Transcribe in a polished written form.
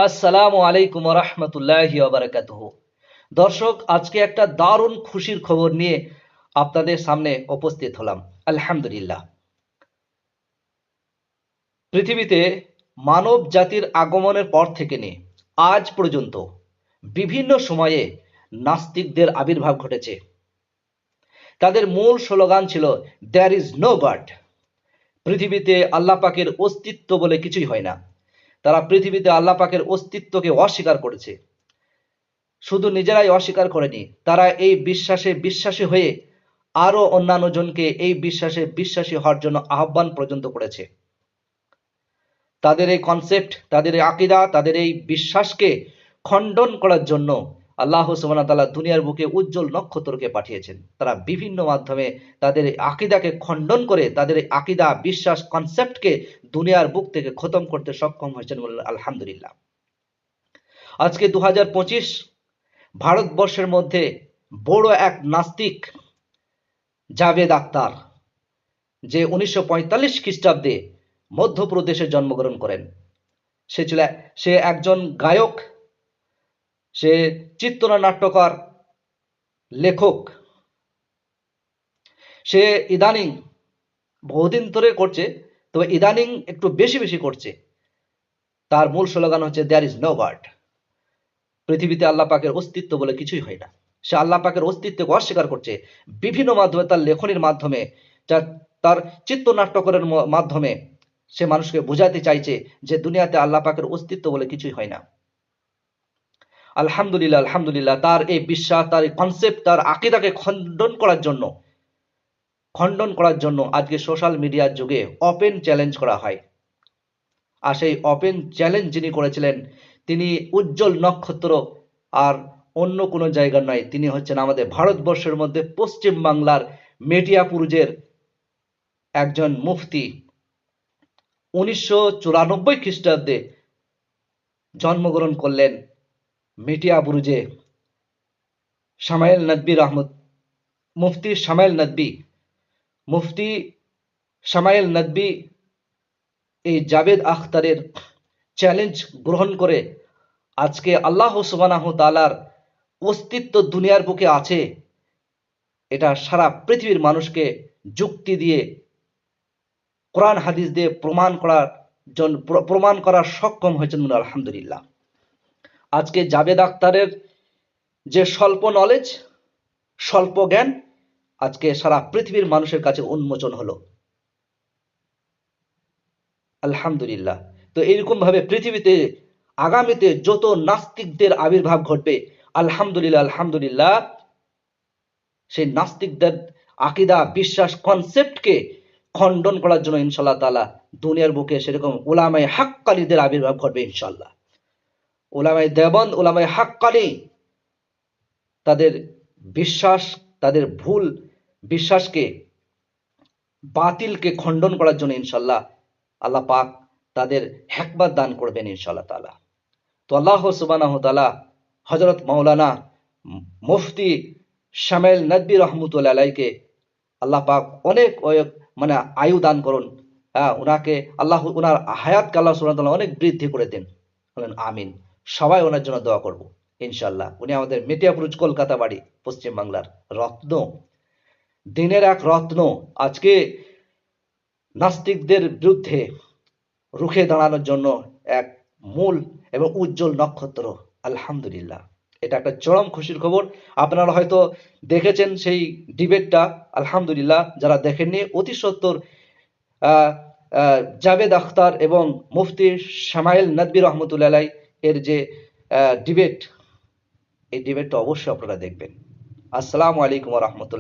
আসসালামু আলাইকুম ওয়া রাহমাতুল্লাহি ওয়া বারাকাতুহু। দর্শক, আজকে একটা দারুণ খুশির খবর নিয়ে আপনাদের সামনে উপস্থিত হলাম। আলহামদুলিল্লাহ। পৃথিবীতে মানব জাতির আগমনের পর থেকে নিয়ে আজ পর্যন্ত বিভিন্ন সময়ে নাস্তিকদের আবির্ভাব ঘটেছে। তাদের মূল স্লোগান ছিল দেয়ার ইজ নো গড। পৃথিবীতে আল্লাহ পাকের অস্তিত্ব বলে কিছুই হয় না। তারা পৃথিবীতে আল্লাহ পাকের অস্তিত্বকে অস্বীকার করেছে। শুধু নিজেরাই অস্বীকার করেনি, তারা এই বিশ্বাসে বিশ্বাসী হয়ে আরো অন্যান্য জনকে এই বিশ্বাসে বিশ্বাসী হওয়ার জন্য আহ্বান পর্যন্ত করেছে। তাদের এই কনসেপ্ট, তাদের এই আকীদা, তাদের এই বিশ্বাসকে খণ্ডন করার জন্য আল্লাহ সুবহানাহু ওয়া তাআলা দুনিয়ার বুকে উজ্জ্বল নক্ষত্রকে পাঠিয়েছেন। তারা বিভিন্ন মাধ্যমে তাদের এই আকীদাকে খণ্ডন করে, তাদের এই আকীদা, বিশ্বাস, কনসেপ্টকে দুনিয়ার বুক থেকে খতম করতে সক্ষম হয়েছেন। বললেন আলহামদুলিল্লাহ। আজকে 2025 ভারতবর্ষের মধ্যে বড় এক নাস্তিক জাভেদ আখতার, যে 1945 খ্রিস্টাব্দে মধ্যপ্রদেশে জন্মগ্রহণ করেন। সে একজন গায়ক, সে চিত্রনাট্যকার, লেখক। সে ইদানিং, বহুদিন ধরে করছে, তবে ইদানিং একটু বেশি বেশি করছে। তার মূল স্লোগান হচ্ছে দেয়ার ইজ নো গড। পৃথিবীতে আল্লাহ পাকের অস্তিত্ব বলে কিছুই হয় না। সে আল্লাহ পাকের অস্তিত্বকে অস্বীকার করছে বিভিন্ন মাধ্যমে, তার লেখনীর মাধ্যমে, তার চিত্রনাট্যকরের মাধ্যমে সে মানুষকে বোঝাতে চাইছে যে দুনিয়াতে আল্লাহ পাকের অস্তিত্ব বলে কিছুই হয় না। আলহামদুলিল্লাহ, আলহামদুলিল্লাহ। তার এই বিশ্বাস, তার এই কনসেপ্ট, তার আকীদাকে খণ্ডন করার জন্য আজকে সোশ্যাল মিডিয়ার যুগে ওপেন চ্যালেঞ্জ করা হয়। আর সেই ওপেন চ্যালেঞ্জ যিনি করেছিলেন, তিনি উজ্জ্বল নক্ষত্র, আর অন্য কোনো জায়গার নয়, তিনি হচ্ছেন আমাদের ভারতবর্ষের মধ্যে পশ্চিম বাংলার মেটিয়াপুরুজের একজন মুফতি। 1994 খ্রিস্টাব্দে জন্মগ্রহণ করলেন মেটিয়াপুরুজে শামাইল নদভী রহমত। মুফতি শামাইল নদভী এই জাভেদ আখতারের চ্যালেঞ্জ গ্রহণ করে আজকে আল্লাহ সুবহানাহু তাআলার অস্তিত্ব দুনিয়ার বুকে আছে, এটা সারা পৃথিবীর মানুষকে যুক্তি দিয়ে, কোরআন হাদিস দিয়ে প্রমাণ করার সক্ষম হয়েছেন। আলহামদুলিল্লাহ। আজকে জাভেদ আখতারের যে স্বল্প নলেজ, স্বল্প জ্ঞান, আজকে সারা পৃথিবীর মানুষের কাছে উন্মোচন হলো। আলহামদুলিল্লাহ। তো এইরকম ভাবে পৃথিবীতে আগামীতে যত নাস্তিকদের আবির্ভাব ঘটবে, আলহামদুলিল্লাহ, আলহামদুলিল্লাহ, সেই নাস্তিকদের আকীদা, বিশ্বাস, কনসেপ্টকে খণ্ডন করার জন্য ইনশাআল্লাহ তাআলা দুনিয়ার বুকে সেরকম উলামায়ে হাক্কানীদের আবির্ভাব ঘটবে ইনশাআল্লাহ। উলামায়ে দেওবন্দ, উলামায়ে হাক্কানী তাদের বিশ্বাস, তাদের ভুল বিশ্বাসকে, বাতিলকে খণ্ডন করার জন্য ইনশাআল্লাহ আল্লাহ পাক তাদের হিকমত দান করবেন ইনশাআল্লাহ তাআলা। তো আল্লাহ সুবহানাহু ওয়া তাআলা হযরত মাওলানা মুফতি শামাইল নদভী রহমতুল্লাহ আলাইকে আল্লাহ পাক অনেক আয়ু দান করুন। ওনাকে আল্লাহ, ওনার হায়াতকে আল্লাহ সুবহানাহু ওয়া তাআলা অনেক বৃদ্ধি করে দেন। বলেন আমিন। সবাই ওনার জন্য দোয়া করব ইনশাআল্লাহ। উনি আমাদের মেটিয়াপুরুজ, কলকাতা বাড়ি, পশ্চিম বাংলার রত্ন, দিনের এক রত্ন। আজকে নাস্তিকদের বিরুদ্ধে রুখে দাঁড়ানোর জন্য এক মূল এবং উজ্জ্বল নক্ষত্র। আলহামদুলিল্লাহ। এটা একটা চরম খুশির খবর। আপনারা হয়তো দেখেছেন সেই ডিবেটটা। আলহামদুলিল্লাহ, যারা দেখেননি অতি সত্বর জাভেদ আখতার এবং মুফতি শামাইল নদভী রহমতুল্লাহ আলাই এর যে ডিবেট, এই ডিবেটটা অবশ্যই আপনারা দেখবেন। আসসালামু আলাইকুম ওয়া রাহমাতুল্লাহ।